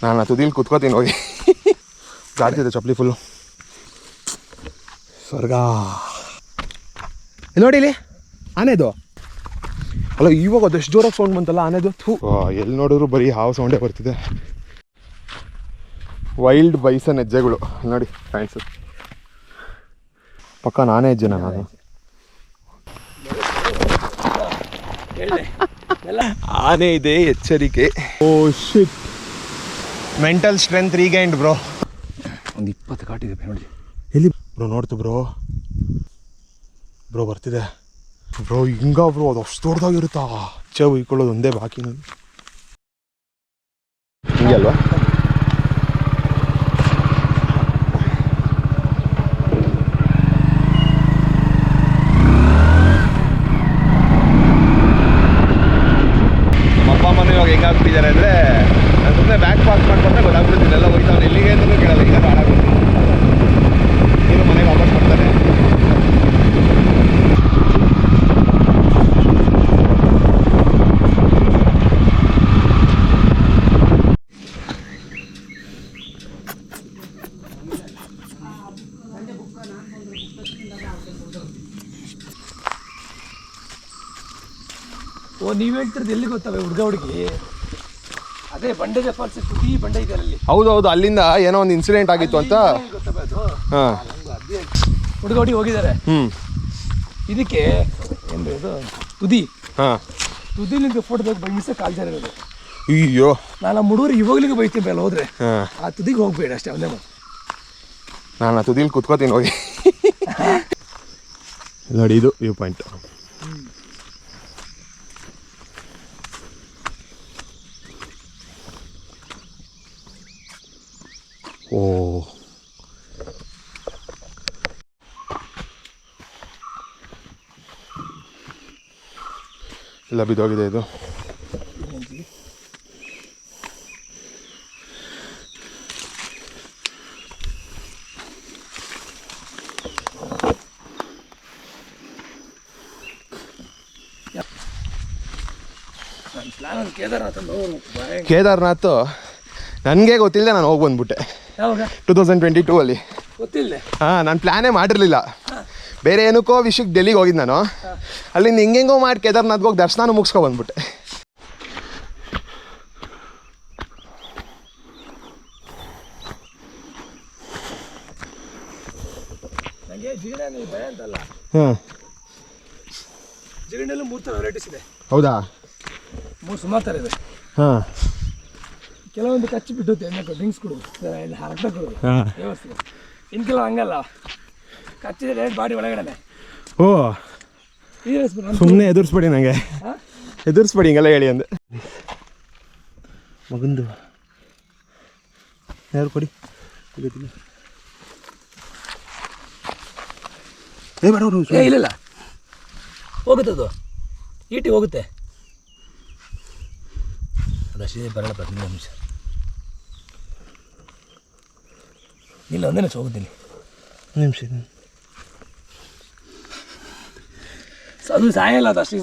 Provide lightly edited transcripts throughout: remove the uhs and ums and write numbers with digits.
ನಾನು ತುದಿಲಿ ಕುತ್ಕೋತೀನಿ ಹೋಗಿ. ಜಾಡ್ತಿದೆ ಚಪ್ಪಲಿ ಫುಲ್ಲು. ಸ್ವರ್ಗ. ನೋಡಿ ಇಲ್ಲಿ ಆನೆದು ಅಲ್ಲ, ಇವಾಗ ಅದಷ್ಟು ಜೋರಾಗಿ ಸೌಂಡ್ ಬಂತಲ್ಲ ಆನೆದು. ಎಲ್ಲಿ ನೋಡಿದ್ರು ಬರೀ ಹಾವು ಸೌಂಡೇ ಬರ್ತಿದೆ. ವೈಲ್ಡ್ ಬೈಸನ್ ಹೆಜ್ಜೆಗಳು ನೋಡಿ ಫ್ರೆಂಡ್ಸ್. ಪಕ್ಕ ನಾನೇ ಹೆಜ್ಜೆ ನಾನು. ಆನೆ ಇದೆ, ಎಚ್ಚರಿಕೆ. Oh shit. Mental strength regained bro. ಒಂದು 20 ಕಾಟಿದೆ ನೋಡಿ. ಎಲ್ಲಿ ಬ್ರೋ? ನೋಡ್ತು ಬ್ರೋ. ಬ್ರೋ ಬರ್ತಿದೆ ಬ್ರೋ. ಹಿಂಗ ಬ್ರೋ ಅದು ಅಷ್ಟು ದೊಡ್ಡದಾಗಿರುತ್ತಾ? ಚೇವು ಇಕ್ಕೊಳ್ಳೋದು ಒಂದೇ ಬಾಕಿ ನಾನು. ಹಿಂಗೆ ಅಲ್ವಾ? ನಮ್ಮ ಅಪ್ಪ ಅಮ್ಮನೂ ಇವಾಗ ಹೆಂಗಾಗ್ಬಿಟ್ಟಿದ್ದಾರೆ ಅಂದರೆ, ನಾನು ಸುಮ್ಮನೆ ಬ್ಯಾಗ್ ಪಾಸ್ ಮಾಡ್ಕೊಂಡ್ರೆ ಗೊತ್ತಾಗ್ಬಿಡ್ತೀನಿ ಎಲ್ಲ ಹೋಯ್ತಾವ್ನು. ಎಲ್ಲಿಗೆ ಅಂತಲೂ ಕೇಳಲ್ಲ. ಈಗ ಹಾಳಾಗ್ಬಿಡ್ತೀನಿ. ನೀನು ಮನೆಗೆ ವಾಪಸ್ ಮಾಡ್ತಾರೆ. ಓ, ನೀವು ಹೇಳ್ತಿರೋದು ಎಲ್ಲಿ ಗೊತ್ತವೆ? ಹುಡುಗ ಹುಡುಗಿ ಅದೇ ಬಂಡೆಗೆ ಫಾಲ್ಸ್ ತುದಿ ಬಂಡೆ ಇದೆ ಅಲ್ಲಿ. ಹೌದೌದು, ಅಲ್ಲಿಂದ ಏನೋ ಒಂದು ಇನ್ಸಿಡೆಂಟ್ ಆಗಿತ್ತು ಅಂತ ಗೊತ್ತವೆ ಅದು. ಹಾಂ, ಹುಡುಗ ಹುಡುಗಿ ಹೋಗಿದ್ದಾರೆ. ಇದಕ್ಕೆ ಏನು ಇದು ತುದಿ. ಹಾಂ, ತುದಿಲಿಂದ ಫೋಟೋ ತೆಗೆದು ಬೈಸೆ ಕಾಲ್ಜಾರ ಇರೋದು. ಅಯ್ಯೋ, ನಾನು ಹುಡುಗರು ಇವಾಗಲಿಗೆ ಬೈತೀನಿ ಅಲ್ಲ ಹೋದ್ರೆ. ಆ ತುದಿಗೆ ಹೋಗ್ಬೇಡ ಅಷ್ಟೇ, ಒಂದೇ ಮಾತು. ನಾನು ಆ ತುದಿಲಿ ಕುತ್ಕೋತೀನಿ ಹೋಗಿ. ನೋಡಿ ಇದು ವ್ಯೂ ಪಾಯಿಂಟ್. ಓ, ಎಲ್ಲ ಬಿದ್ದೋಗಿದೆ ಇದು. ಕೇದಾರ್ನಾಥ್ ನನಗೆ ಗೊತ್ತಿಲ್ಲದೆ ನಾನು ಹೋಗಿ ಬಂದ್ಬಿಟ್ಟೆ 2022 ಅಲ್ಲಿ. ಗೊತ್ತಿಲ್ಲ. ಹಾಂ, ನಾನು ಪ್ಲ್ಯಾನೇ ಮಾಡಿರಲಿಲ್ಲ. ಬೇರೆ ಏನಕ್ಕೋ ವಿಷಯಕ್ಕೆ ಡೆಲ್ಲಿಗೆ ಹೋಗಿದ್ದು ನಾನು. ಅಲ್ಲಿಂದ ಹೆಂಗೆಂಗೋ ಮಾಡಿ ಕೇದಾರ್ನಾಥ್ಗೆ ಹೋಗಿ ದರ್ಶನ ಮುಗಿಸ್ಕೊ ಬಂದ್ಬಿಟ್ಟೆ. ನನಗೆ ಜಿಗಣೆ ಭಯ ಅಂತಲ್ಲ. ಹಾಂ, ಜಿಗಣೆಲ್ಲೂ 3 ಥರ ವೆರೈಟೀಸ್ ಇದೆ. ಹೌದಾ? 3 ಸುಮಾರು ಥರ ಇದೆ. ಹಾಂ, ಕೆಲವೊಂದು ಕಚ್ಚಿ ಬಿಟ್ಟುತ್ತೆ, ಎಣ್ಣೆ ಡ್ರಿಂಕ್ಸ್ ಕೊಡು, ಇಲ್ಲಿ ಹರಟ ಕೊಡು ವ್ಯವಸ್ಥೆ. ಇನ್ನು ಕೆಲವು ಹಂಗಲ್ಲ, ಕಚ್ಚಿದ್ರೆ ಡೈರೆಕ್ಟ್ ಬಾಡಿ ಒಳಗಡೆ. ಓ, ಸುಮ್ಮನೆ ಎದುರಿಸ್ಬೇಡಿ, ನನಗೆ ಎದುರಿಸ್ಬೇಡಿ ಹಿಂಗೆಲ್ಲ ಹೇಳಿ ಅಂದೆ. ಮಗಂದು ಯಾರು ಕೊಡಿ. ಇಲ್ಲ ಹೋಗುತ್ತೆ, ಅದು ಈಟಿ ಹೋಗುತ್ತೆ. ಅದಷ್ಟೇ ಬರಲ್ಲ. 15 ನಿಮಿಷ ಇಲ್ಲ, ಒಂದೇ ನಿಮಿಷ ಹೋಗುತ್ತೀನಿ. ನಿಮಿಷ ಅದು ಸಾಯಲ್ಲ, ಅದು ಅಷ್ಟೇ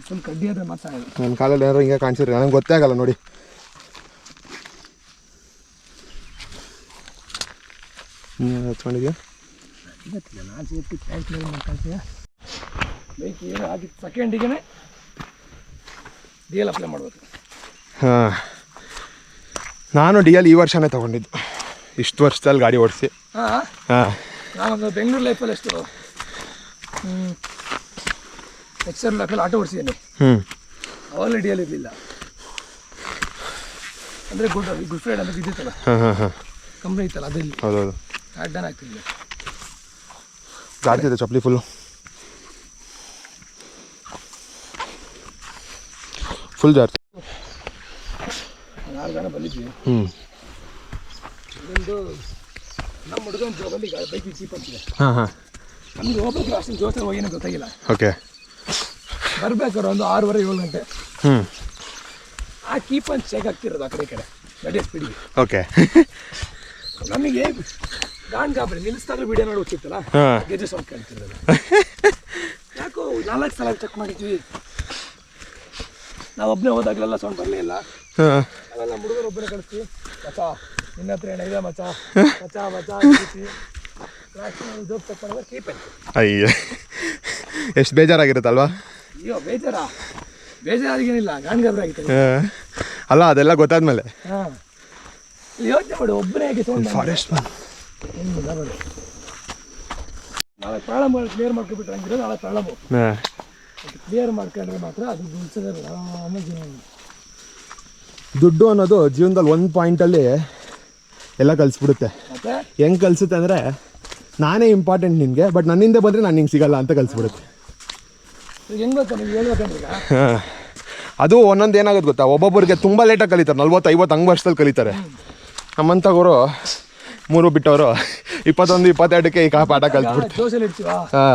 ಫುಲ್ ಕಡ್ಡಿ ಆದರೆ ಮತ್ತೆ ಸಾಯಲ್ಲ. ನನ್ನ ಕಾಲಲ್ಲಿ ಏನಾರು ಹಿಂಗೆ ಕಾಣಿಸಿರಿ, ನನಗೆ ಗೊತ್ತೇ ಆಗಲ್ಲ ನೋಡಿ. ಹಚ್ಕೊಂಡಿದ್ಯಾ? ಗೊತ್ತಿಲ್ಲ, ನಾನು ಸೇಫ್ಟಿ ಪ್ಯಾಂಟ್ ಮಾಡ್ಕೊಳ್ತೀಯ. ಬೈಕ್ ಏನೋ ಆಗಿತ್ತು ಸೆಕೆಂಡಿಗೆ ಡಿ ಎಲ್ ಅಪ್ಲೈ ಮಾಡಬೇಕು. ಹಾಂ, ನಾನು ಡಿ ಎಲ್ ಈ ವರ್ಷನೇ ತೊಗೊಂಡಿದ್ದು, ಇಷ್ಟು ವರ್ಷದಲ್ಲಿ ಗಾಡಿ ಓಡಿಸಿ. ಹಾಂ ಹಾಂ, ನಾನು ಬೆಂಗಳೂರು ಲೈಫಲ್ಲಿ ಎಷ್ಟು ಎಕ್ಸರ್ ಲೈಫಲ್ಲಿ ಆಟೋ ಓಡಿಸಿದ್ದೀನಿ. ಅವಾಗಲೇ ಡಿ ಎಲ್ ಇರಲಿಲ್ಲ. ಅಂದರೆ ಗುಡ್ ಫ್ರೈಡ್ ಅಂತ ಇದ್ದಿತ್ತಲ್ಲ, ಕಂಪ್ನಿ ಇತ್ತಲ್ಲ, ಅದಲ್ಲಿ ಹೌದೌದು ಅಡ್ಡಾನ ಆಗ್ತಿಲ್ಲ. ಜಾಡ್ತಿದೆ ಚಪ್ಪಲಿ ಫುಲ್ಲು. ಫುಲ್ ಜಾಡ್ತಿ. 6 ಜನ ಬಂದಿದ್ವಿ. ಇದೊಂದು ನಮ್ಮ ಹುಡುಗನ ಜೋಬಲ್ಲಿ ಬೈಕ್ ಚೀಪ್ ಅಂತಿದೆ. ನಮ್ಗೆ ಹೋಗ್ಬೇಕು, ಅಷ್ಟು ಜೋಸ್ತಾರೆ ಹೋಗಿನ ಗೊತ್ತಾಗಿಲ್ಲ. ಓಕೆ, ಬರ್ಬೇಕಾದ್ರೆ ಒಂದು 6:30-7 ಗಂಟೆ. ಆ ಕೀಪ್ ಅಂತ ಚೆಕ್ ಆಗ್ತಿರೋದು ಆ ಕಡೆ ಗಾಡಿ ಸ್ಪೀಡಿಗೆ. ಓಕೆ, ನಮಗೆ ಗಾಬರಿ ನಿಲ್ಲಿಸ್ತಾದ್ರೆ ವಿಡಿಯೋ ನೋಡಿ ಹೋಗ್ತಿತ್ತಲ್ಲ, ಗೆಜ್ಜೆ ಸೌಂಡ್ ಕೇಳ್ತಿರೋದು. ಯಾಕೋ 4 ಸಲ ಚೆಕ್ ಮಾಡಿದ್ವಿ, ನಾವು ಒಬ್ಬನೇ ಹೋದಾಗಲೆಲ್ಲ ಸೌಂಡ್ ಬರಲೇ ಇಲ್ಲ. ಹಾಂ ಅವೆಲ್ಲ ಹುಡುಗರು ಒಬ್ಬನೇ ಕಳಿಸ್ತಿ ಮಚ ನಿನ್ನ ಹತ್ರ ಏನಿದೆ ಮಚ ಮಚ ಮಚ ಜೋಕ್ ತಗೊಂಡ್ರೆ ಕೀಪೆ. ಅಯ್ಯ ಎಷ್ಟು ಬೇಜಾರಾಗಿರುತ್ತಲ್ವಾ. ಅಯ್ಯೋ ಬೇಜಾರಾಗೇನಿಲ್ಲ ಗಾಂಡ್ಗಾಬ್ರ ಆಗಿತ್ತು. ಅಲ್ಲ ಅದೆಲ್ಲ ಗೊತ್ತಾದ್ಮೇಲೆ ಹಾಂ ಯೋಚನೆ ಮಾಡಿ ಒಬ್ಬನೇ ಆಗಿ ಫಾರೆಸ್ಟ್ ನಾಳೆ ಪ್ರಾಳಂಬ ಕ್ಲಿಯರ್ ಮಾಡ್ಕೊಬಿಟ್ರೆ ಹಂಗಿರೋ ನಾಳೆ ಪ್ರಾಳಂಬು ಕ್ಲಿಯರ್ ಮಾಡ್ಕೊಂಡ್ರೆ ಮಾತ್ರ ಅದು ಉಳಿಸೋದೇ ಆಮೇಲೆ ಜೀವನ. ದುಡ್ಡು ಅನ್ನೋದು ಜೀವನದಲ್ಲಿ ಒಂದು ಪಾಯಿಂಟಲ್ಲಿ ಎಲ್ಲ ಕಲಿಸ್ಬಿಡುತ್ತೆ. ಮತ್ತೆ ಹೆಂಗೆ ಕಲಿಸುತ್ತೆ ಅಂದರೆ ನಾನೇ ಇಂಪಾರ್ಟೆಂಟ್ ನಿನಗೆ, ಬಟ್ ನನ್ನಿಂದ ಬಂದರೆ ನಾನು ನಿಂಗೆ ಸಿಗಲ್ಲ ಅಂತ ಕಲಿಸ್ಬಿಡುತ್ತೆ. ಈಗ ಹೆಂಗೆ ಗೊತ್ತಾ ನೀವು ಹೇಳ್ಬೇಕಂದ್ರೆ ಈಗ ಹಾಂ ಅದು ಒಂದೊಂದು ಏನಾಗುತ್ತೆ ಗೊತ್ತಾ, ಒಬ್ಬೊಬ್ಬರಿಗೆ ತುಂಬ ಲೇಟಾಗಿ ಕಲಿತಾರೆ, 40-50 ಹಂಗೆ ವರ್ಷದಲ್ಲಿ ಕಲಿತಾರೆ. ನಮ್ಮಂಥವ್ರು 3 ಬಿಟ್ಟವರು 21-22ಕ್ಕೆ ಈ ಪಾಠ ಕಲಿಸ್ಬಿಡ್ತಾರೆ. ಜೋಶಲ್ಲಿ ಇರ್ತೀವ ಹಾಂ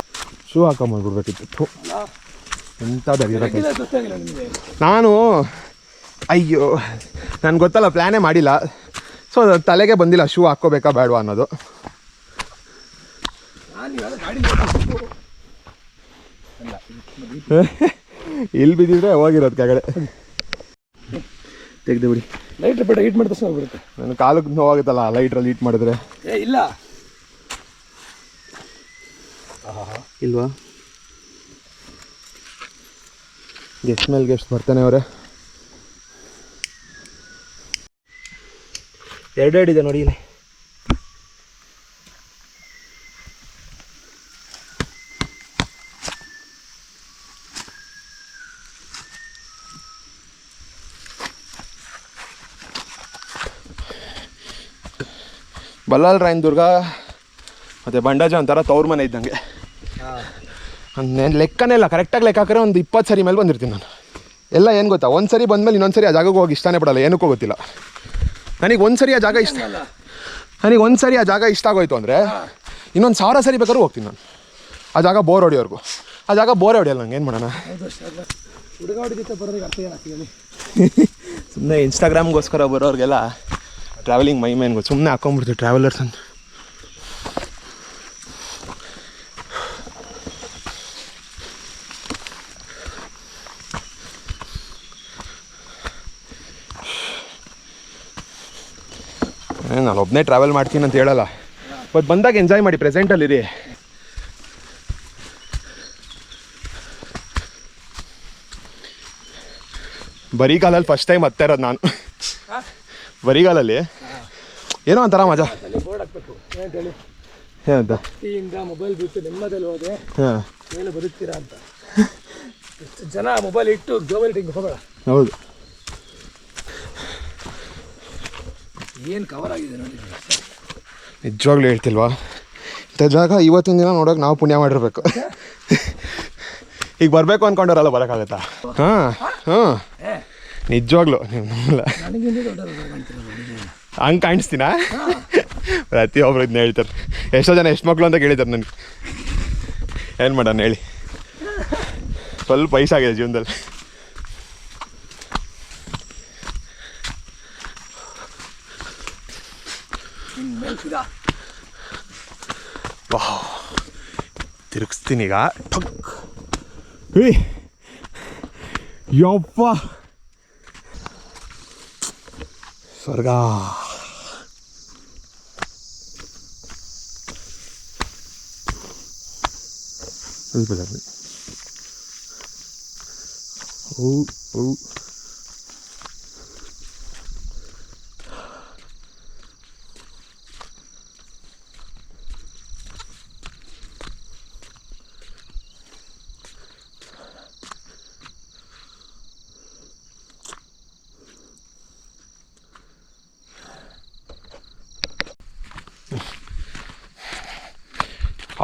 ಶೂ ಹಾಕೊಂಬಂದ್ಬಿಡ್ಬೇಕಿತ್ತು. ಎಂಥ ದರಿದ್ರಕ್ಕೆ ಗೊತ್ತಾಗಿಲ್ಲ ನಿಮಗೆ. ನಾನು ಅಯ್ಯೋ ನನಗೆ ಗೊತ್ತಲ್ಲ, ಪ್ಲ್ಯಾನೇ ಮಾಡಿಲ್ಲ. ಸೊ ತಲೆಗೆ ಬಂದಿಲ್ಲ ಶೂ ಹಾಕ್ಕೋಬೇಕಾ ಬೇಡವಾ ಅನ್ನೋದು. ಇಲ್ಲಿ ಬಿದ್ದಿದ್ರೆ ಹೋಗಿರೋದು ಕೆಳಗಡೆ. ತೆಗ್ದು ಬಿಡಿ. ಲೈಟ್ರ್ ಬೇಡ ಹೀಟ್ ಮಾಡಿದ ತಕ್ಷಣ ಹೋಗ್ಬಿಡುತ್ತೆ. ನನ್ನ ಕಾಲಕ್ಕೆ ನೋವಾಗುತ್ತಲ್ಲ ಲೈಟ್ರಲ್ಲಿ ಹೀಟ್ ಮಾಡಿದ್ರೆ. ಇಲ್ಲ ಇಲ್ವಾ? ಗೆಸ್ಟ್ ಮೇಲೆ ಗೆಸ್ಟ್ ಬರ್ತಾನೆ ಅವರೇ. 2 ಇದೆ ನೋಡಿ ಇಲ್ಲಿ. ಬಲ್ಲಾಲ್ ರಾಯನ್ ದುರ್ಗ ಮತ್ತು ಬಂಡಾಜ ಒಂಥರ ತವ್ರ ಮನೆ ಇದ್ದಂಗೆ. ಲೆಕ್ಕನೇ ಇಲ್ಲ, ಕರೆಕ್ಟಾಗಿ ಲೆಕ್ಕ ಹಾಕಿದ್ರೆ ಒಂದು 20 ಸರಿ ಮೇಲೆ ಬಂದಿರ್ತೀನಿ ನಾನು. ಎಲ್ಲ ಏನು ಗೊತ್ತಾ, ಒಂದು ಸರಿ ಬಂದಮೇಲೆ ಇನ್ನೊಂದು ಸರಿ ಆ ಜಾಗಕ್ಕೆ ಹೋಗಿ ಇಷ್ಟನೇ ಬಿಡಲ್ಲ, ಏನಕ್ಕೂ ಗೊತ್ತಿಲ್ಲ. ನನಗೆ ಒಂದು ಸರಿ ಆ ಜಾಗ ಇಷ್ಟ ಆಗೋಯ್ತು ಅಂದರೆ ಇನ್ನೊಂದು 1000 ಸರಿ ಬೇಕಾದ್ರೂ ಹೋಗ್ತೀನಿ ನಾನು ಆ ಜಾಗ ಬೋರ್ ಹೊಡಿಯೋರ್ಗು. ಆ ಜಾಗ ಬೋರೇ ಹೊಡಿಯಲ್ಲ ನಂಗೆ, ಏನು ಮಾಡೋಣ. ಸುಮ್ಮನೆ ಇನ್ಸ್ಟಾಗ್ರಾಮ್ಗೋಸ್ಕರ ಬರೋರಿಗೆಲ್ಲ ಟ್ರಾವೆಲಿಂಗ್ ಮೈ ಮೇನ್ಗೋ ಸುಮ್ಮನೆ ಹಾಕೊಂಡ್ಬಿಡ್ತೀವಿ ಟ್ರಾವೆಲರ್ಸ್ ಅಂತ. ನಾನು ಒಬ್ಬನೇ ಟ್ರಾವೆಲ್ ಮಾಡ್ತೀನಿ ಅಂತ ಹೇಳಲ್ಲ, ಬಟ್ ಬಂದಾಗ ಎಂಜಾಯ್ ಮಾಡಿ, ಪ್ರೆಸೆಂಟಲ್ಲಿರಿ. ಬರಿಗಾಲಲ್ಲಿ ಫಸ್ಟ್ ಟೈಮ್ ಹತ್ತಾ ಇರೋದು ನಾನು. ಬರಿಗಾಲಲ್ಲಿ ಏನೋ ಒಂಥರ ಮಜಾ. ಬೋರ್ಡ್ ಹಾಕ್ಬೇಕು ಏನಂತ ಮೊಬೈಲ್ ಬಿಟ್ಟು ನೆಮ್ಮದಲ್ಲಿ ಹೋದ್ರೆ ಹಾಂ ಮೇಲೆ ಬದುಕ್ತೀರಾ ಅಂತ. ಎಷ್ಟು ಜನ ಮೊಬೈಲ್ ಇಟ್ಟು ಜೋಬಲ್ ಹಿಂಗೆ ಹೋಗೋಣ. ಹೌದು, ಏನು ಕವರ್ ಆಗಿದೆ ನೋಡಿ. ನಿಜವಾಗ್ಲೂ ಹೇಳ್ತಿಲ್ವಾ, ಇಂಥ ಜಾಗ ಇವತ್ತಿನ ದಿನ ನೋಡೋಕೆ ನಾವು ಪುಣ್ಯ ಮಾಡಿರ್ಬೇಕು. ಈಗ ಬರಬೇಕು ಅಂದ್ಕೊಂಡವ್ರಲ್ಲ ಬರೋಕ್ಕಾಗತ್ತಾ? ಹಾಂ ಹಾಂ ನಿಜವಾಗ್ಲೂ ನೀವು ನಂಬಲ್ಲ. ಹಂಗೆ ಕಾಣಿಸ್ತೀನಾ? ಪ್ರತಿಯೊಬ್ರು ಇದನ್ನ ಹೇಳ್ತಾರೆ. ಎಷ್ಟೋ ಜನ ಎಷ್ಟು ಮಕ್ಕಳು ಅಂತ ಕೇಳಿದ್ದಾರೆ ನನಗೆ. ಏನು ಮಾಡೋಣ ಹೇಳಿ, ಸ್ವಲ್ಪ ವಯಸ್ಸಾಗಿದೆ ಜೀವನದಲ್ಲಿ. ವಾಹ್, ತಿರುಗಿಸ್ತೀನಿ ಈಗ. ಯಪ್ಪ ಸ್ವರ್ಗ. ಓ ಓ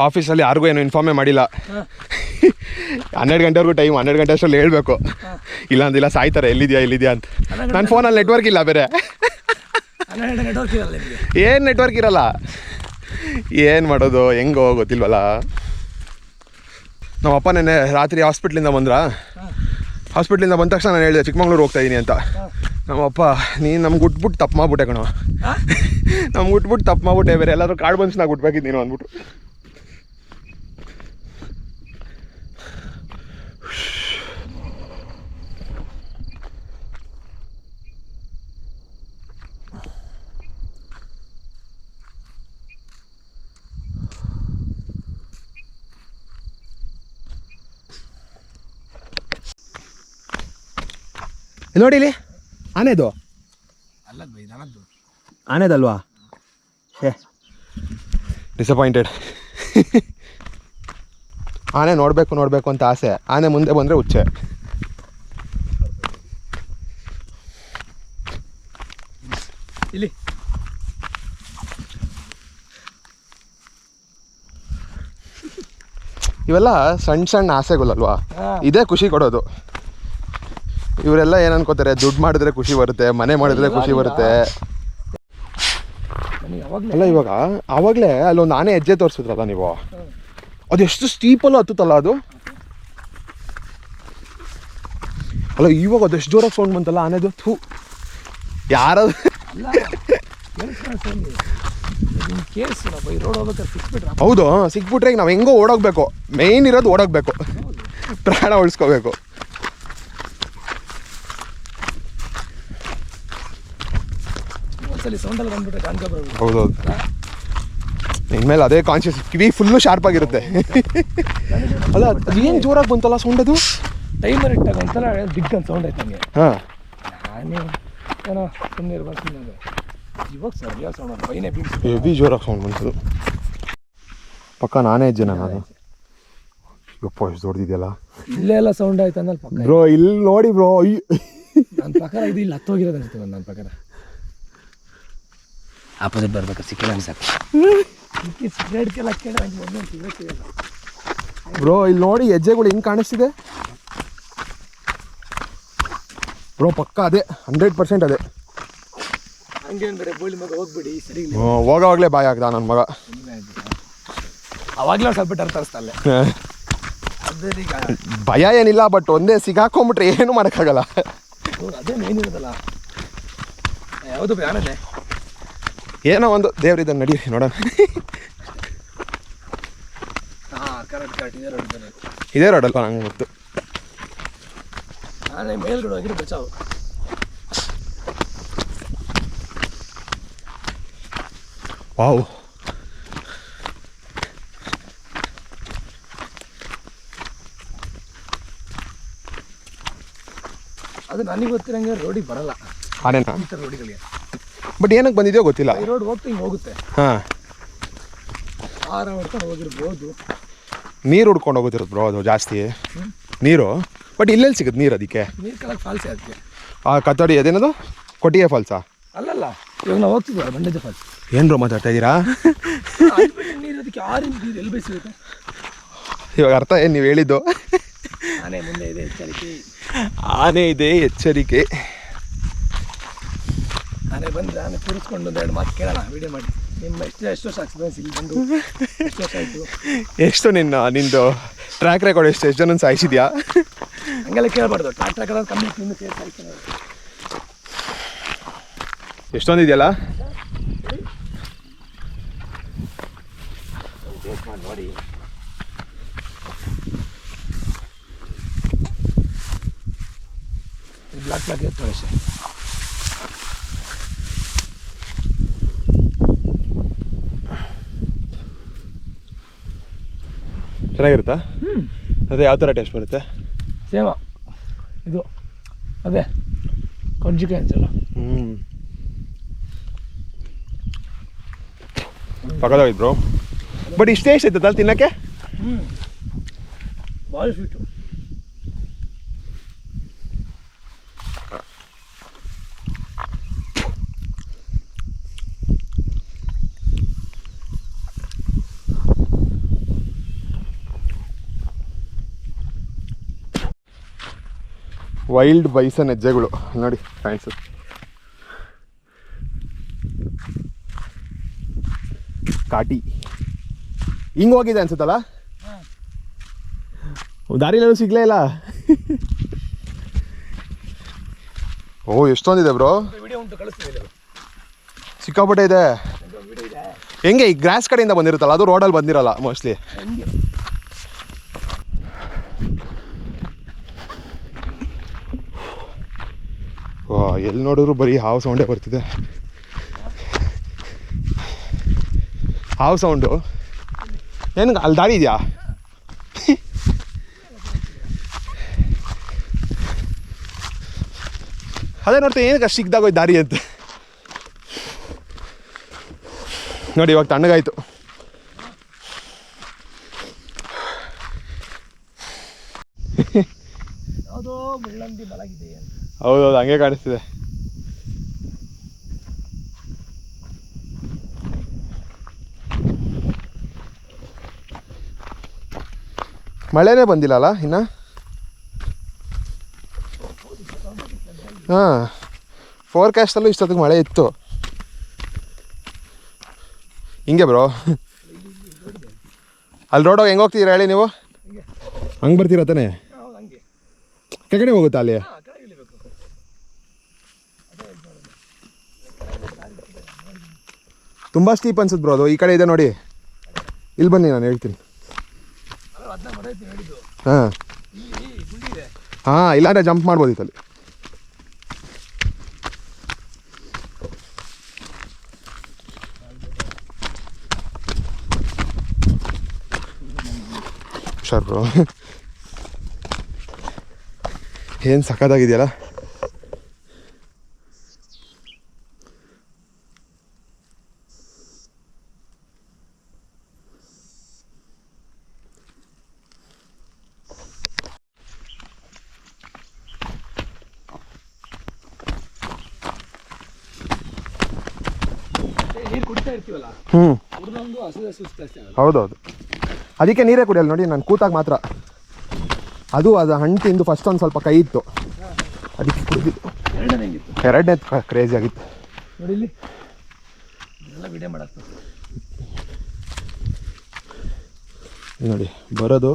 ಆಫೀಸಲ್ಲಿ ಯಾರಿಗೂ ಏನು ಇನ್ಫಾರ್ಮೇ ಮಾಡಿಲ್ಲ. 12 ಗಂಟೆವರೆಗೂ ಟೈಮ್, 12 ಗಂಟೆ ಅಷ್ಟರಲ್ಲಿ ಹೇಳ್ಬೇಕು, ಇಲ್ಲಾಂದಿಲ್ಲ ಸಾಯ್ತಾರೆ ಎಲ್ಲಿದೆಯಾ ಅಂತ. ನನ್ನ ಫೋನಲ್ಲಿ ನೆಟ್ವರ್ಕ್ ಇಲ್ಲ, ಬೇರೆ ಏನು ನೆಟ್ವರ್ಕ್ ಇರಲ್ಲ, ಏನು ಮಾಡೋದು ಹೆಂಗೋ ಗೊತ್ತಿಲ್ವಲ್ಲ. ನಮ್ಮಪ್ಪ ನೆನ್ನೆ ರಾತ್ರಿ ಹಾಸ್ಪಿಟ್ಲಿಂದ ಬಂದ ತಕ್ಷಣ ನಾನು ಹೇಳಿದೆ ಚಿಕ್ಕಮಂಗ್ಳೂರು ಹೋಗ್ತಾಯಿದ್ದೀನಿ ಅಂತ. ನಮ್ಮಪ್ಪ ನೀನು ನಮ್ಗೆ ಉಟ್ಬಿಟ್ಟು ತಪ್ಪು ಮಾಡ್ಬಿಟ್ಟೆ ಕಣೋ, ಬೇರೆ ಎಲ್ಲಾದ್ರೂ ಕಾಡು ಬನ್ಸ್ನಾಗ ಉಟ್ಬೇಕಿದ್ದು ನೀನು ಅಂದ್ಬಿಟ್ಟು. ನೋಡಿ ಇಲ್ಲಿ ಆನೆದು ಅಲ್ಲ ಬೈ ನನ್ನದು ಆನೆದಲ್ವಾ ಹೇ ಡಿಸಪಾಯಿಂಟೆಡ್. ಆನೆ ನೋಡಬೇಕು ಅಂತ ಆಸೆ, ಆನೆ ಮುಂದೆ ಬಂದರೆ ಹುಚ್ಚೆ. ಇಲ್ಲಿ ಇವೆಲ್ಲ ಸಣ್ಣ ಸಣ್ಣ ಆಸೆಗಳಲ್ವಾ, ಇದೇ ಖುಷಿ ಕೊಡೋದು. ಇವರೆಲ್ಲ ಏನು ಅನ್ಕೋತಾರೆ, ದುಡ್ಡು ಮಾಡಿದ್ರೆ ಖುಷಿ ಬರುತ್ತೆ, ಮನೆ ಮಾಡಿದ್ರೆ ಖುಷಿ ಬರುತ್ತೆ. ಅಲ್ಲ ಇವಾಗ ಆವಾಗಲೇ ಅಲ್ಲೊಂದು ಆನೆ ಹೆಜ್ಜೆ ತೋರಿಸಿದ್ರಲ್ಲ ನೀವು, ಅದು ಎಷ್ಟು ಸ್ಟೀಪಲ್ಲೂ ಹತ್ತುತ್ತಲ್ಲ ಅದು. ಅಲ್ಲ ಇವಾಗ ಅದು ಎಷ್ಟು ಜೋರಾಗಿ ಸೌಂಡ್ ಬಂತಲ್ಲ ಆನೆದು. ಥೂ ಯಾರಾದ್ರು ಹೌದು ಸಿಕ್ಬಿಟ್ರೆ ಈಗ ನಾವು ಹೆಂಗೋ ಓಡೋಗ್ಬೇಕು. ಮೇಯ್ನ್ ಇರೋದು ಓಡೋಗ್ಬೇಕು, ಪ್ರಾಣ ಉಳಿಸ್ಕೋಬೇಕು. ಹೌದೌದು, ಇನ್ಮೇಲೆ ಅದೇ ಕಾನ್ಶಿಯಸ್, ಕಿವಿ ಫುಲ್ಲು ಶಾರ್ಪ್ ಆಗಿರುತ್ತೆ. ಅಲ್ಲ ಅದು ಏನು ಜೋರಾಗಿ ಬಂತಲ್ಲ ಸೌಂಡ್, ಅದು ಟೈಮರ್ ಇಟ್ಟಾಗ ಒಂಥರ ದಿಗ್ ಅಂತ ಸೌಂಡ್ ಆಯ್ತು ನನಗೆ. ಹಾಂ ನಾನೇ ಏನೋ ಸುಮ್ಮನೆ ಇರ್ಬೇಕು ಸುಮ್ಮನೆ. ಇವಾಗ ಸರಿಯಾದ ಸೌಂಡ್ ಬೈನೇ ಬೀಳ್ಸಿ ಹೆವಿ ಜೋರಾಗಿ ಸೌಂಡ್ ಬಂತದು. ಪಕ್ಕ ನಾನೇ ಹೆಜ್ಜೆ ನಾನು ಅದು. ಯಪ್ಪ ಎಷ್ಟು ದೊಡ್ಡದಿದೆಯಲ್ಲ. ಇಲ್ಲೇ ಎಲ್ಲ ಸೌಂಡ್ ಆಯ್ತು ಅಂದ್ರೆ ಪಕ್ಕ ಬ್ರೋ ಇಲ್ಲಿ ನೋಡಿ ಬ್ರೋ. ನನ್ನ ಪ್ರಕಾರ ಇದು ಇಲ್ಲಿ ಹತ್ತೋಗಿರೋದು ಅನ್ಸುತ್ತೆ ನನ್ನ ಪ್ರಕಾರ. ಆಪೋಸಿಟ್ ಬರ್ಬೇಕು ಸಿಕ್ಕಿಲ್ಲ ಅನ್ಸಕ್ಕೆ. ಸಿಗರೇಟ್ಗೆಲ್ಲ ಕೇಳಿ ಬ್ರೋ ಇಲ್ಲಿ ನೋಡಿ ಹೆಜ್ಜೆಗಳು ಹೆಂಗೆ ಕಾಣಿಸ್ತಿದೆ ಬ್ರೋ. ಪಕ್ಕ ಅದೇ 100% ಅದೇ. ಹಂಗೇನು ಬೇರೆ ಬೋಳಿ ಮಗ ಹೋಗ್ಬಿಡಿ ಸರಿ. ಹೋಗೋವಾಗಲೇ ಬಾಯ್ ಆಗ್ದ ನನ್ನ ಮಗ. ಅವಾಗಲೇ ಸ್ವಲ್ಪ ಟರ್ ತರಿಸ್ತಲ್ಲೇ. ಈಗ ಭಯ ಏನಿಲ್ಲ, ಬಟ್ ಒಂದೇ ಸಿಗಾಕೊಂಬಿಟ್ರೆ ಏನು ಮಾಡೋಕ್ಕಾಗಲ್ಲ. ಅದೇ ಮೇನ್ ಇರೋದಲ್ಲ. ಯಾವುದು ಬ್ಯಾನದೆ ಏನೋ ಒಂದು ದೇವ್ರಿದ್ದಂಗೆ ನಡಿ ನೋಡೋಣ. ಹಾಂ ಕರೆಕ್ಟ್ ಇದೇ ರೋಡ್ ಇದೇ ರೋಡಲ್ವ ನಂಗೆ ಗೊತ್ತು. ನಾನೇ ಮೇಲ್ಗಡೆ ಹೋಗಿರೋ ಬಚಾವು. ವಾವ್, ಅದು ನನಗೆ ಗೊತ್ತಿರಂಗೆ ರೋಡಿಗೆ ಬರಲ್ಲ ಆನೆನಾ ಈ ಥರ ರೋಡಿಗಳಿಗೆ. ಬಟ್ ಏನಕ್ಕೆ ಬಂದಿದೆಯೋ ಗೊತ್ತಿಲ್ಲ. ಈ ರೋಡ್ ಹೋಗ್ತಾ ಹಿಂಗೆ ಹೋಗುತ್ತೆ. ಹಾಂ, ಆರ ಹೊಡ್ಕೊಂಡು ಹೋಗಿರ್ಬೋದು. ನೀರು ಹುಡ್ಕೊಂಡು ಹೋಗುತ್ತಿರೋದು ಬ್ರೋ ಅದು ಜಾಸ್ತಿ ನೀರು. ಬಟ್ ಇಲ್ಲೆಲ್ಲಿ ಸಿಗುತ್ತೆ ನೀರು ಅದಕ್ಕೆ? ನೀರು ಕೆಳಗೆ ಫಾಲ್ಸೇ ಅದಕ್ಕೆ. ಆ ಕತ್ತಡಿ ಅದೇನದು ಕೊಟ್ಟಿಗೆ ಫಾಲ್ಸಾ? ಅಲ್ಲಲ್ಲ, ಇವಾಗ ನಾವು ಹೋಗ್ತಿದ್ವಲ್ಲ ಬಂಡೇಜ ಫಾಲ್ಸ್. ಏನು ಬ್ರೋ ಮಾತಾಡ್ತಾ ಇದ್ದೀರಾ? ನೀರು ಅದಕ್ಕೆ 6 ಇಂಚ್ ನೀರು ಎಲ್ಲಿ ಬೇಯಿಸಿರುತ್ತೆ? ಇವಾಗ ಅರ್ಥ ಏನು ನೀವು ಹೇಳಿದ್ದು? ಆನೆ ಮುಂದೆ ಇದೆ ಎಚ್ಚರಿಕೆ. ಆನೆ ಇದೆ ಎಚ್ಚರಿಕೆ. ಆನೆ ಬಂದರೆ ಆನೆ ಕೂರಿಸ್ಕೊಂಡು 2 ಮಾತು ಕೇಳೋಣ ವಿಡಿಯೋ ಮಾಡಿ. ನಿಮ್ಮ ಎಷ್ಟು ವರ್ಷ ಎಕ್ಸ್ಪೀರಿಯನ್ಸ್ ಇಲ್ಲಿ ಬಂದು? ಎಷ್ಟು ವರ್ಷ ಆಯಿತು? ಎಷ್ಟು ನಿಂದು ಟ್ರ್ಯಾಕ್ ರೆಕಾರ್ಡ್ ಎಷ್ಟು ಜನ ಸಾಯಿಸಿದ್ಯಾ? ಹಂಗೆಲ್ಲ ಕೇಳಬಾರ್ದು. ಟ್ರ್ಯಾಕ್ ಕಮ್ಮಿ ನಿನ್ನ ಸೇರಿ ಸಾಯ್ತಾನೆ. ಎಷ್ಟೊಂದಿದೆಯಲ್ಲ ನೋಡಿ. ಬ್ಲಾಕ್ ಇತ್ತು ಅಷ್ಟೇ. ಚೆನ್ನಾಗಿರುತ್ತಾ? ಅದೇ ಯಾವ ಥರ ಟೇಸ್ಟ್ ಬರುತ್ತೆ? ಸೇಮ ಇದು ಅದೇ ಕಜ್ಜಿಕಾಯಿ ಅನ್ಸಲ್ಲ. ಪಕ್ಕದಾಗಿತ್ತು ಬ್ರೋ. ಬಟ್ ಇಷ್ಟೇ ಎಷ್ಟೈತಲ್ಲ ತಿನ್ನಕ್ಕೆ? ಭಾಳ ಸ್ವೀಟು. ವೈಲ್ಡ್ ಬೈಸನ್ ಹೆಜ್ಜೆಗಳು ನೋಡಿ ಫ್ರೆಂಡ್ಸು. ಕಾಟಿ ಹಿಂಗೆ ಹೋಗಿದೆ ಅನ್ಸುತ್ತಲ್ಲ, ದಾರಿಲೆಲ್ಲೂ ಸಿಗ್ಲೇ ಇಲ್ಲ. ಓ ಎಷ್ಟೊಂದಿದೆ ಬ್ರೋ. ವಿಡಿಯೋ ಉಂಟು ಕಳಿಸ್ತೀನಿ. ಸಿಕ್ಕಾಪಟ್ಟೆ ಇದೆ. ಹೆಂಗೆ ಈ ಗ್ರಾಸ್ ಕಡೆಯಿಂದ ಬಂದಿರುತ್ತಲ್ಲ, ಅದು ರೋಡಲ್ಲಿ ಬಂದಿರಲ್ಲ ಮೋಸ್ಟ್ಲಿ. ಎಲ್ಲಿ ನೋಡಿದ್ರು ಬರೀ ಹಾವು ಸೌಂಡೇ ಬರ್ತಿದೆ. ಹಾವು ಸೌಂಡು ಏನು ಅಲ್ಲಿ ದಾರಿ ಇದೆಯಾ? ಅದೇ ನೋಡ್ತಾ ಏನಕ್ಕೆ ಅಷ್ಟು ಸಿಗ್ದಾಗೋಯ್ತು ದಾರಿ ಅಂತ. ನೋಡಿ ಇವಾಗ ತಣ್ಣಗಾಯ್ತು. ಯಾವುದೋ ಮುಳ್ಳಂದಿ ಮಲಗಿದೆ. ಹೌದೌದು, ಹಂಗೆ ಕಾಣಿಸ್ತಿದೆ. ಮಳೆನೇ ಬಂದಿಲ್ಲಲ್ಲ ಇನ್ನು. ಹಾಂ, ಫೋರ್ಕಾಸ್ಟಲ್ಲೂ ಇಷ್ಟೊತ್ತಿಗೆ ಮಳೆ ಇತ್ತು. ಹಿಂಗೆ ಬ್ರೋ, ಅಲ್ಲಿ ರೋಡೋಗಿ ಹೆಂಗೆ ಹೋಗ್ತೀರಾ ಹೇಳಿ ನೀವು? ಹಂಗೆ ಬರ್ತೀರಾ ತಾನೆ? ಕೆಳಗಡೆ ಹೋಗುತ್ತಾ ಅಲ್ಲಿ? ತುಂಬ ಸ್ಟೀಪ್ ಅನ್ಸುತ್ತೆ ಬ್ರೋ ಅದು. ಈ ಕಡೆ ಇದೆ ನೋಡಿ, ಇಲ್ಲಿ ಬನ್ನಿ ನಾನು ಹೇಳ್ತೀನಿ. ಹಾಂ ಹಾಂ, ಇಲ್ಲಾಂದರೆ ಜಂಪ್ ಮಾಡ್ಬೋದಿತ್ತು ಅಲ್ಲಿ. ಹುಷಾರ್ ಬ್ರೋ, ಏನು ಸಖತ್ತಾಗಿದೆಯಲ್ಲ. ನೀರು ಕುಡಿತಾ ಇರ್ತೀವಲ್ಲ, ಕುಡಿದೊಂದು ಹಸಿದ ಸುಸ್ತು. ಹೌದೌದು, ಅದಕ್ಕೆ ನೀರೇ ಕುಡಿಯಲ್ಲ ನೋಡಿ ನಾನು ಕೂತಾಗ ಮಾತ್ರ. ಅದು ಹಣ್ಣು ತಿಂದು ಫಸ್ಟ್ ಒಂದು ಸ್ವಲ್ಪ ಕೈ ಇತ್ತು, ಅದಕ್ಕೆ ಕುಡಿದಿತ್ತು. ಎರಡನೇ ಕ್ರೇಜಿ ಆಗಿತ್ತು ನೋಡಿ. ಇಲ್ಲಿ ಎಲ್ಲ ವಿಡಿಯೋ ಮಾಡಕ್ಕೆ ನೋಡಿ ಬರೋದು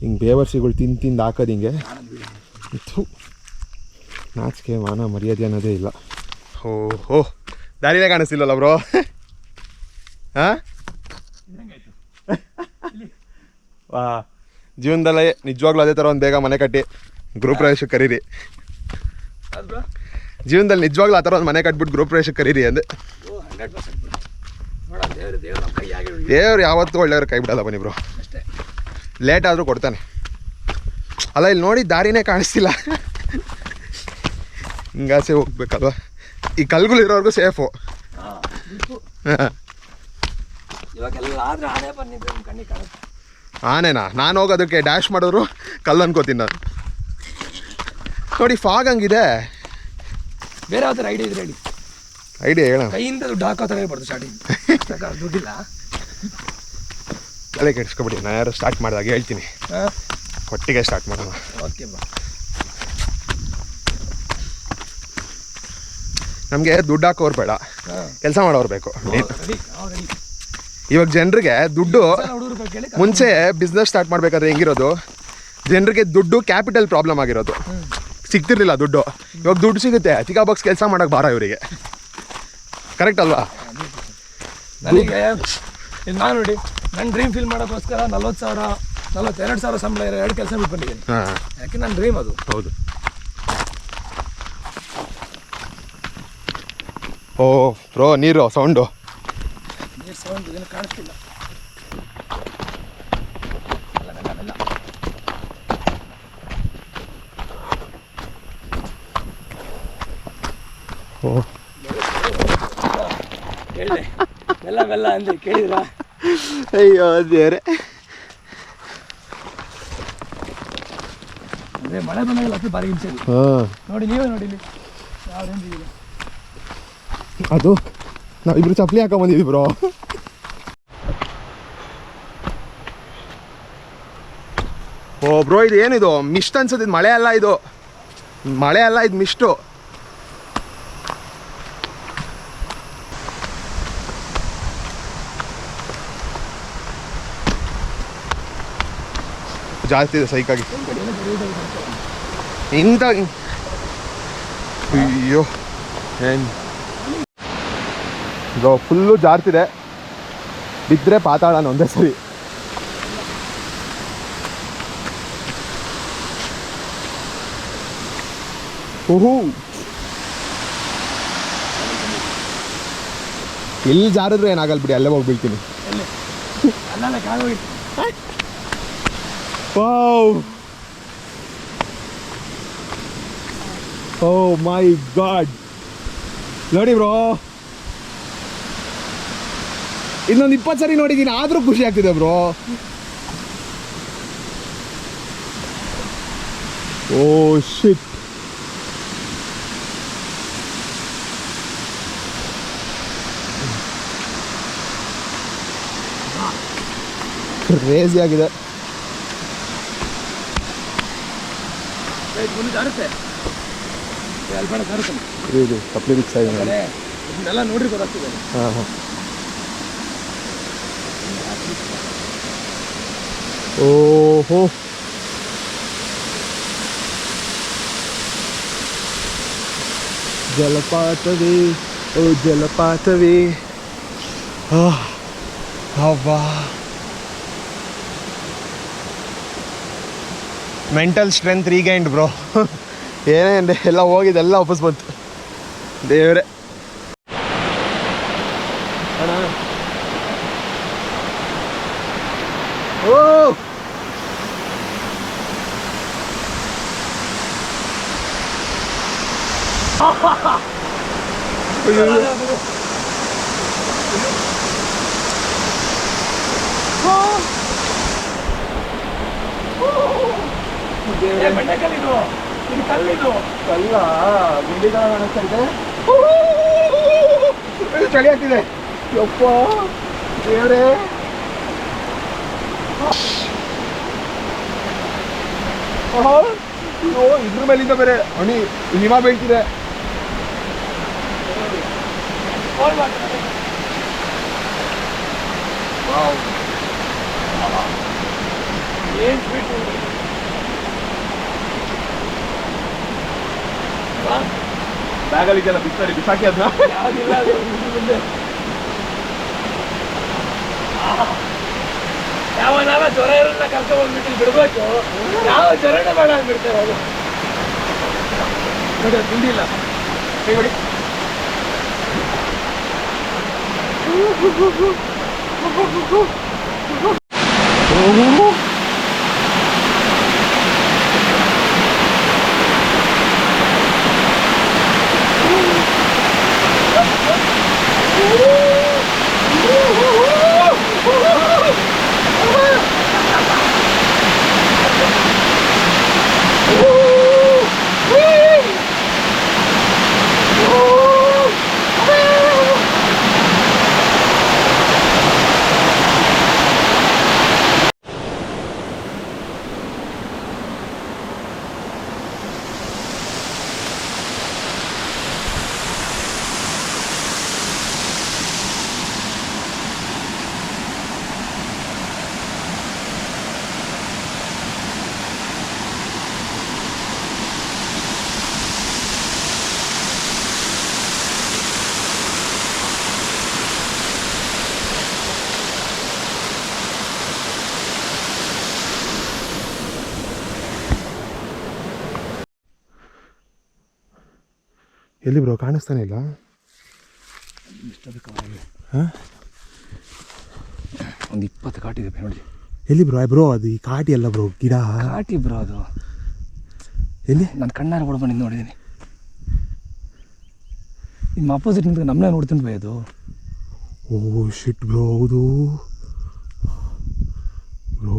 ಹಿಂಗೆ ಬೇವರ್ಸಿಗಳು ತಿಂದು ಹಾಕೋದು ಹಿಂಗೆ. ನಾಚಿಕೆ ಮಾನ ಮರ್ಯಾದೆ ಅನ್ನೋದೇ ಇಲ್ಲ. ಓಹೋ, ದಾರಿನೇ ಕಾಣಿಸ್ತಿಲ್ಲಲ್ಲ ಬ್ರೋ. ಹಾಂ, ವಾ, ಜೀವನದಲ್ಲೇ ನಿಜವಾಗ್ಲೂ ಅದೇ ಥರ ಒಂದು ಬೇಗ ಮನೆ ಕಟ್ಟಿ ಗೃಹ ಪ್ರವೇಶಕ್ಕೆ ಕರೀರಿ. ಜೀವನದಲ್ಲಿ ನಿಜವಾಗ್ಲೂ ಆ ಥರ ಒಂದು ಮನೆ ಕಟ್ಬಿಟ್ಟು ಗೃಹ ಪ್ರವೇಶಕ್ಕೆ ಕರೀರಿ ಅಂದೆ. ದೇವ್ರು ಯಾವತ್ತೂ ಒಳ್ಳೆಯವ್ರು ಕೈ ಬಿಡಲ್ಲ ಬನ್ನಿ ಬ್ರೋ. ಲೇಟ್ ಆದರೂ ಕೊಡ್ತಾನೆ. ಅಲ್ಲ ಇಲ್ಲಿ ನೋಡಿ ದಾರಿನೇ ಕಾಣಿಸ್ತಿಲ್ಲ. ಹಿಂಗಾಸೆ ಹೋಗ್ಬೇಕಲ್ವ. ಈ ಕಲ್ಗಳಿರೋರ್ಗೂ ಸೇಫು. ಹಾಂ, ಆನೆನಾ? ನಾನು ಹೋಗೋದಕ್ಕೆ ಡ್ಯಾಶ್ ಮಾಡಿದ್ರು ಕಲ್ಲು ಅನ್ಕೋತೀನಿ ನಾನು. ನೋಡಿ ಫಾಗ್ ಹಂಗಿದೆ. ಬೇರೆ ಯಾವ ಥರ ಐಡಿಯಾ ಇದ್ರೆ ಹೇಳಿ. ಐಡಿಯಾ ಹೇಳ. ಕೈಯಿಂದ ದುಡ್ಡು ಹಾಕೋ ಥರ ಹೇಳ್ಬಾರ್ದು ಸ್ಟಾರ್ಟಿಂಗ್. ದುಡ್ಡಿಲ್ಲ, ತಲೆ ಕೆಡಿಸ್ಕೊಬಿಡಿ. ನಾನು ಯಾರು ಸ್ಟಾರ್ಟ್ ಮಾಡಿದಾಗ ಹೇಳ್ತೀನಿ, ಒಟ್ಟಿಗೆ ಸ್ಟಾರ್ಟ್ ಮಾಡೋಣ. ಓಕೆ ಬಾ. ನಮಗೆ ದುಡ್ಡು ಹಾಕೋರು ಬೇಡ, ಕೆಲಸ ಮಾಡೋರು ಬೇಕು. ಇವಾಗ ಜನರಿಗೆ ದುಡ್ಡು, ಮುಂಚೆ ಬಿಸ್ನೆಸ್ ಸ್ಟಾರ್ಟ್ ಮಾಡ್ಬೇಕಾದ್ರೆ ಹೆಂಗಿರೋದು, ಜನರಿಗೆ ದುಡ್ಡು ಕ್ಯಾಪಿಟಲ್ ಪ್ರಾಬ್ಲಮ್ ಆಗಿರೋದು. ಸಿಗ್ತಿರ್ಲಿಲ್ಲ ದುಡ್ಡು. ಇವಾಗ ದುಡ್ಡು ಸಿಗುತ್ತೆ, ಚಿಕ್ಕ ಬಾಕ್ಸ್ ಕೆಲಸ ಮಾಡೋಕ್ಕೆ ಭಾರ ಇವರಿಗೆ. ಕರೆಕ್ಟ್ ಅಲ್ವಾ? ನನಗೆ ನಾನು ನೋಡಿ, ನನ್ನ ಡ್ರೀಮ್ ಫಿಲ್ ಮಾಡೋಕ್ಕೋಸ್ಕರ 40,000 42,000 ಸಂಬಳ ಇರೋ 2 ಕೆಲಸ ಬಿಟ್ಟು ಬಂದಿದ್ದೀನಿ. ಯಾಕೆ ನನ್ನ ಡ್ರೀಮ್ ಅದು. ಹೌದು. ಓ ಬ್ರೋ, ನೀರು ಸೌಂಡು. ನೀರು ಸೌಂಡ್ ಏನು ಕಾಣಿಸ್ತಿಲ್ಲ. ಓ, ಕೇಳಿದೆ ಮೆಲ್ಲ ಮೆಲ್ಲ ಅಂದೆ, ಕೇಳಿದ್ರಾ? ಅಯ್ಯೋ ದೇವ್ರೆ. ಅದೇ ಮಳೆ ಬಂದಾಗ ಅಷ್ಟು ಭಾರಿ ಹಿಂಸೆ. ನೋಡಿ ನೀವೇ ನೋಡಿ ಇಲ್ಲಿ ಯಾವ ರೇಂಜ್ ಇದೆ ಅದು. ನಾವಿಬ್ರು ಚಪ್ಪಲಿ ಹಾಕೊಂಬಂದಿದ್ವಿ ಬ್ರೋ. ಓ ಬ್ರೋ, ಇದು ಏನಿದು ಮಿಸ್ಟ್ ಅನ್ಸುತ್ತೆ. ಮಳೆ ಅಲ್ಲ ಇದು, ಮಳೆ ಅಲ್ಲ ಇದು, ಮಿಸ್ಟು. ಜಾಸ್ತಿ ಇದೆ ಸೈಕಾಗಿ ಇಂಥ. ಅಯ್ಯೋ ಏನು ಬ್ರೋ, ಫುಲ್ಲು ಜಾರ್ತಿದೆ. ಬಿದ್ದರೆ ಪಾತಾಳನ ಒಂದೇ ಸರಿ. ಓಹೋ, ಇಲ್ಲಿ ಜಾರಿದ್ರೆ ಏನಾಗಲ್ಲ ಬಿಡಿ, ಅಲ್ಲೇ ಹೋಗಿ ಬೀಳ್ತೀನಿ. ವಾವ್, ಓ ಮೈ ಗಾಡ್, ನೋಡಿ ಬ್ರೋ, ಇನ್ನೊಂದು 20 ಸರಿ ನೋಡಿದ್ದೀನಿ ಆದರೂ ಖುಷಿ ಆಗ್ತಿದೆ ಬ್ರೋ. ಓ ಶಿಟ್, ಕ್ರೇಜಿ ಆಗಿದೆ. ಮುಂದೆ ಜಾರುತ್ತೆ ಅಲ್ಬೇಡ ಜಾರುತ್ತೆ ಇದು ಕಪ್ಲಿ ರಿಕ್ಸ್ ಆಗಿದೆ. ಇದನ್ನೆಲ್ಲ ನೋಡ್ರಿ ಗೊತ್ತಾಗ್ತದೆ. ಹಾಂ ಹಾಂ. ಓಹೋ, ಜಲಪಾತವೇ, ಓ ಜಲಪಾತವೇ, ಹವ್ವಾ. Mental strength regained bro. ಏನೇ ಎಲ್ಲ ಹೋಗಿದ್ದೆಲ್ಲ ವಾಪಸ್ ಬಂತು. ದೇವರೇ. ಓ ಕಲ್ಲಿದು ಇದು ಕಲ್ಲಿದು ಅಲ್ಲ, ಗುಂಡಿ ಥರ ಕಾಣಿಸ್ತಾ ಇದೆ. ಚಳಿ ಆಗ್ತಿದೆ ಯಪ್ಪ ದೇವರೇ. ಅಯ್ಯೋ, ಇದ್ರ ಮೇಲಿಂದ ಬೇರೆ ಅಣಿ ಹಿಮ ಬೀಳ್ತಿದೆ. ಏನ್ ಸ್ವೀಟ್ ಬ್ಯಾಗಲ್ಲಿ ಇದೆಲ್ಲ ಬಿಸಾಡಿ ಬಿಸಾಕಿ ಅದನ್ನ. ಯಾವ್ದಿಲ್ಲ ಅದು ಮುಂದೆ ಯಾವ ಜ್ವರ ಇರೋದನ್ನ ಕರ್ಕೊಂಡು ಹೋಗ್ಬಿಟ್ಟು ಬಿಡ್ಬೇಕು. ಯಾವ ಜ್ವರನೇ ಬೇಡ ಅಂದ್ಬಿಡ್ತಾರೆ ಅದು. ನೋಡಿ ಅದು ತಿಂಡಿಲ್ಲ ಕೈ ಹೊಡಿ. ಎಲ್ಲಿ ಬ್ರೋ ಕಾಣಿಸ್ತಾನೆ ಇಲ್ಲ. ಹಾಂ, ಒಂದು 20 ಕಾಟಿದೆ ನೋಡಿ. ಎಲ್ಲಿ ಬ್ರೋ? ಬ್ರೋ ಅದು ಈ ಕಾಟಿ ಅಲ್ಲ ಬ್ರೋ, ಗಿಡ ಕಾಟಿ ಬ್ರೋ ಅದು. ಎಲ್ಲಿ? ನಾನು ಕಣ್ಣಾರ ಕೂಡ ಬಂದು ನೋಡಿದ್ದೀನಿ. ನಿಮ್ಮ ಅಪೋಸಿಟ್ ನಿಂತ ನಮ್ಮನ್ನ ನೋಡ್ತೀನಿ ಬೈ ಅದು. ಓ ಶಿಟ್ ಬ್ರೋ, ಹೌದು ಬ್ರೋ.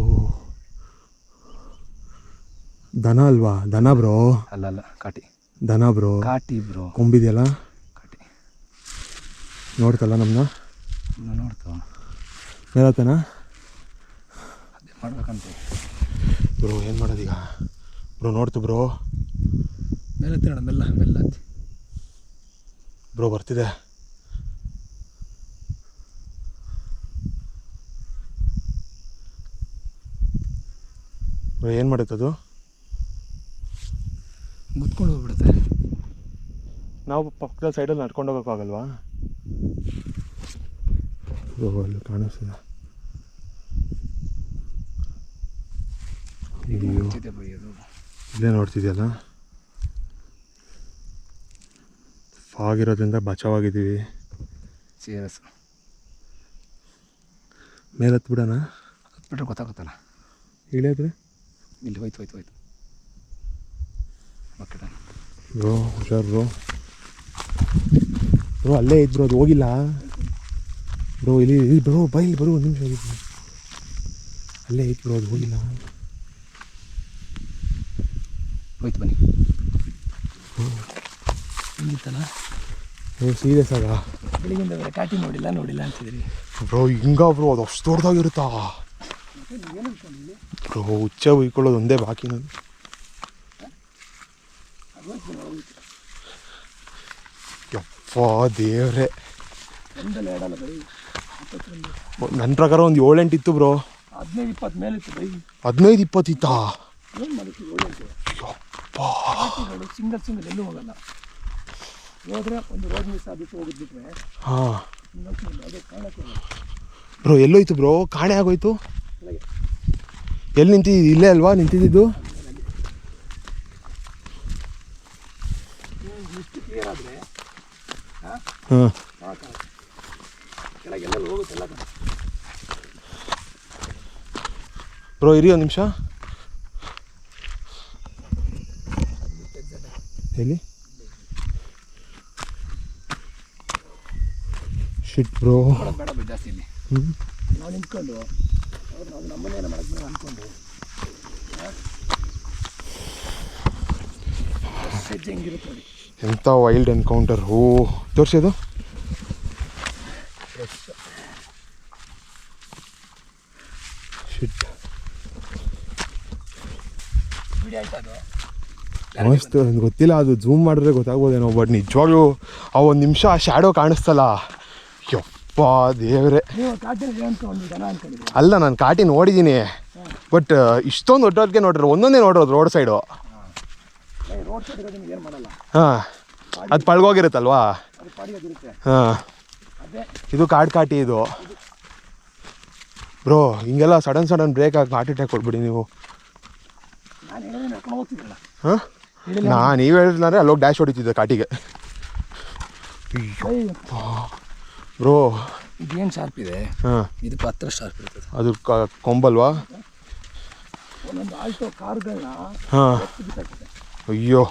ದನ ಅಲ್ವಾ? ದನ ಬ್ರೋ. ಅಲ್ಲ ಕಾಟಿ. ದನ ಬ್ರೋ. ಕಾಟಿ ಬ್ರೋ. ಕೊಂಬಿದೆಯಲ್ಲ ಕಾಟಿ. ನೋಡ್ತಲ್ಲ ನಮ್ಮನ್ನ ನೋಡ್ತಾವ ಮೇಲತ್ತನ ಅದೇ ಮಾಡ್ಬೇಕಂತ ಬ್ರೋ. ಏನು ಮಾಡೋದೀಗ ಬ್ರೋ? ನೋಡ್ತು ಬ್ರೋ, ಮೇಲತ್ತಿ ನೋಡ, ಮೆಲ್ಲ ಹತ್ತಿ ಬ್ರೋ. ಬರ್ತಿದೆ ಬ್ರೋ. ಏನು ಮಾಡುತ್ತದು? ಮುತ್ಕೊಂಡು ಹೋಗ್ಬಿಡುತ್ತೆ. ನಾವು ಪಕ್ಕದ ಸೈಡಲ್ಲಿ ನಡ್ಕೊಂಡು ಹೋಗೋಕ್ಕಾಗಲ್ವಾ ಬ್ರೋ? ಅಲ್ಲಿ ಕಾಣಿಸ್ತಿದೆ. ಇಲ್ಲೇ ನೋಡ್ತಿದ್ಯಲ್ಲ, ಫಾಗ್ ಇರೋದ್ರಿಂದ ಬಚಾವಾಗಿದ್ದೀವಿ. ಸೀರಿಯಸ್. ಮೇಲೆ ಹತ್ಬಿಡೋಣ? ಹತ್ಬಿಟ್ರೆ ಗೊತ್ತಾಗುತ್ತಲ್ಲ. ಇಳಿದ್ರೆ ಇಲ್ಲಿ ಹೋಯ್ತು ಓಕೆ ಡನ್. ಬ್ರೋ ಹುಷಾರು ಬ್ರೋ. ಬ್ರೋ ಅಲ್ಲೇ ಇದ್ದು ಬ್ರೋ, ಅದು ಹೋಗಿಲ್ಲ ಬ್ರೋ. ಇಲ್ಲಿ ಬ್ರೋ ಬಾ, ಇಲ್ಲಿ ಬರೋ, ಒಂದು ನಿಮಿಷ ಹೋಗಿದ್ದು. ಅಲ್ಲೇ ಇತ್ತು ಬ್ರೋ, ಅದು ಹೋಗಿಲ್ಲ. ಹೋಯ್ತು ಬನ್ನಿ. ಹಿಂಗಿತ್ತಲ್ಲ ಸೀರಿಯಸ್ ಆಗ ಬೆಳಿಗ್ಗಿಂದ ಕಾಟಿ ನೋಡಿಲ್ಲ ಅಂತಿದ್ರಿ ಬ್ರೋ. ಹಿಂಗ ಬ್ರೋ, ಅದು ಅಷ್ಟು ದೊಡ್ಡದಾಗಿರುತ್ತಾ ಬ್ರೋ? ಹುಚ್ಚ ಉಯ್ಕೊಳ್ಳೋದು ಒಂದೇ ಬಾಕಿ ನಾನು. ಯಪ್ಪ ದೇವ್ರೆ, ನನ್ನ ಪ್ರಕಾರ ಒಂದು 7-8 ಇತ್ತು ಬ್ರೋ. 15-20 ಮೇಲಿತ್ತು ಬೈ. 15-20 ಇತ್ತಾ? ಏನು ಮಾಡುತ್ತೆ 7-8? ಸಿಂಗಲ್ ಎಲ್ಲೂ ಹೋಗಲ್ಲ. ಹೋದ್ರೆ ಒಂದು ರೋಡ್ ಮಿಸ್ ಆಗಿತ್ತು, ಹೋಗಿದ್ಬಿಟ್ರೆ ಹಾಂ ಅದೇ ಕಾಣಕ್ಕೆ ಬ್ರೋ. ಎಲ್ಲೋಯ್ತು ಬ್ರೋ? ಕಾಣೆ ಆಗೋಯ್ತು. ಎಲ್ಲಿ ನಿಂತಿದ್ದು? ಇಲ್ಲೇ ಅಲ್ವಾ ನಿಂತಿದ್ದು? ಇಷ್ಟು ಕ್ಲಿಯರ್ ಆದರೆ ಹಾಂ ಕೆಳಗೆಲ್ಲ ಹೋಗುತ್ತೆಲ್ಲ ಬ್ರೋ. ಇರಿ ಒಂದು ನಿಮಿಷ. ಎಲ್ಲಿ? ಶಿಟ್ ಬ್ರೋ. ಬೇಡ ಜಾಸ್ತಿ ಇಲ್ಲಿ ನಾವು ನಿಂತ್ಕೊಂಡು ಅವ್ರು ನಾವು ನಮ್ಮನ್ನೇನು ಮಾಡಕ್ಕೆ ಬೇಡ ಅಂದ್ಕೊಂಡು ಹೆಜ್ಜೆ ಹೆಂಗಿರುತ್ತೆ ನೋಡಿ. ಎಂಥ ವೈಲ್ಡ್ ಎನ್ಕೌಂಟರ್. ಓ ತೋರಿಸೋದು ಶಿಟ್. ವಿಡಿಯೋ ಆಯ್ತು ಅದು ಮಸ್ತ್. ಗೊತ್ತಿಲ್ಲ, ಅದು ಝೂಮ್ ಮಾಡಿದ್ರೆ ಗೊತ್ತಾಗ್ಬೋದೇನೋ. ಬಟ್ ನಿಜವಾಗ್ಲೂ ಆ ಒಂದು ನಿಮಿಷ ಆ ಶ್ಯಾಡೋ ಕಾಣಿಸ್ತಲ್ಲ, ಯಪ್ಪ ದೇವ್ರೆ. ನೀವು ಕಾಟಿನ ಅನ್ಕೊಂಡು ಜನ ಅನ್ಕೊಂಡಿದ್ದೀವಿ. ಅಲ್ಲ, ನಾನು ಕಾಟಿ ನೋಡಿದ್ದೀನಿ, ಬಟ್ ಇಷ್ಟೊಂದು ಒಟ್ಟೊಟ್ಟಿಗೆ ನೋಡ್ರಿ, ಒಂದೊಂದೇ ನೋಡೋದು ರೋಡ್ ಸೈಡು. ರೋಡ್ ಸೈಡ್ ನಿಮ್ಗೆ ಏನು ಮಾಡಲ್ಲ, ಹಾಂ ಅದು ಪಳ್ಗೋಗಿರುತ್ತಲ್ವಾ? ಅದು ಪಾಡಿಯೋದಿರುತ್ತೆ. ಹಾಂ ಅದೇ ಇದು ಕಾಟಿ ಇದು ಬ್ರೋ. ಹಿಂಗೆಲ್ಲ ಸಡನ್ ಬ್ರೇಕ್ ಆಗಿ ಹಾರ್ಟ್ ಅಟ್ಯಾಕ್ ಕೊಡ್ಬಿಡಿ ನೀವು. ನಾನು ಹೇಳಿದ್ರೆ ನಡ್ಕೊಂಡು ಹೋಗ್ತಿದ್ದಲ್ಲ. ಹಾಂ ನೀವು ಹೇಳಿದ್ರೆ ಅಲ್ಲೋಗಿ ಡ್ಯಾಶ್ ಹೊಡಿತಿದ್ದೆ ಕಾಟಿಗೆ ಬ್ರೋ. ಇದೇನು ಶಾರ್ಪ್ ಇದೆ, ಹಾಂ ಇದು ಪತ್ರ ಶಾರ್ಪ್ ಇರ್ತದೆ. ಅದು ಕೊಂಬಲ್ವಾ? ಒಂದೊಂದು ಆಲ್ಟೋ ಕಾರ್ಗಳನ್ನ ಹಾಂ. ಬಿಸಾಕಿದೆ. ಅಯ್ಯೋ,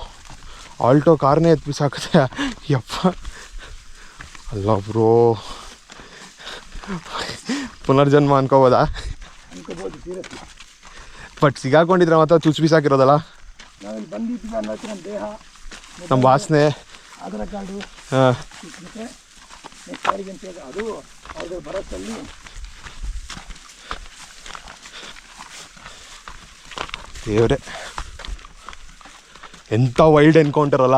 ಆಲ್ಟೋ ಕಾರ್ನೇ ಎತ್ತು ಬಿಸಾಕತ್ತೆ. ಯಪ್ಪ ಅಲ್ಲ ಬ್ರೋ, ಪುನರ್ಜನ್ಮ ಅನ್ಕೋಬೋದಾ? ಅನ್ಕೋಬೋದು ಸೀರಿಯಸ್ಲಿ. ಬಟ್ ಸಿಗಾಕೊಂಡಿದ್ರೆ ಮಾತ್ರ ಚುಚ್ಚು ಬಿಸಾಕಿರೋದಲ್ಲ. ನಾವಿಲ್ಲಿ ಬಂದಿದ್ದೀವಿ ಅನ್ನೋದು ನಮ್ಮ ದೇಹ, ನಮ್ಮ ವಾಸನೆ, ಆಧಾರ್ ಕಾರ್ಡು ಹಾಂ. ಮತ್ತು ನೆಕ್ಸ್ಟ್ ಯಾರಿಗೆ ಅಂತ ಹೇಳಿ ಅದು ಅವ್ರಿಗೆ ಬರೋತ್ತಲ್ಲಿ ದೇವ್ರೆ, ಎಂಥ ವೈಲ್ಡ್ ಎನ್ಕೌಂಟರ್ ಅಲ್ಲ.